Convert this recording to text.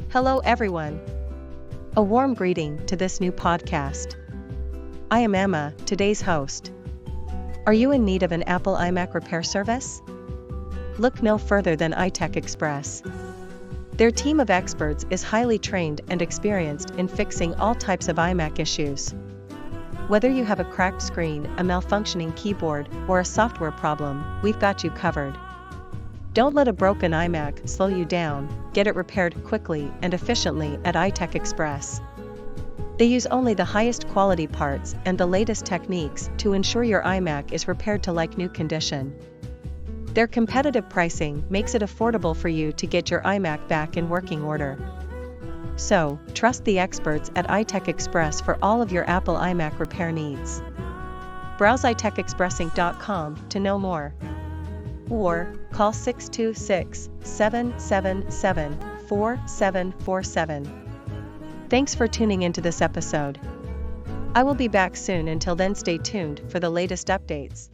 Hello everyone. A warm greeting to this new podcast. I am Emma, today's host. Are you in need of an Apple iMac repair service? Look no further than iTech Xpress. Their team of experts is highly trained and experienced in fixing all types of iMac issues. Whether you have a cracked screen, a malfunctioning keyboard, or a software problem, we've got you covered. Don't let a broken iMac slow you down. Get it repaired quickly and efficiently at iTech Xpress. They use only the highest quality parts and the latest techniques to ensure your iMac is repaired to like new condition. Their competitive pricing makes it affordable for you to get your iMac back in working order. So, trust the experts at iTech Xpress for all of your Apple iMac repair needs. Browse itechexpressinc.com to know more. Or call 626-777-4747. Thanks for tuning into this episode. I will be back soon. Until then, stay tuned for the latest updates.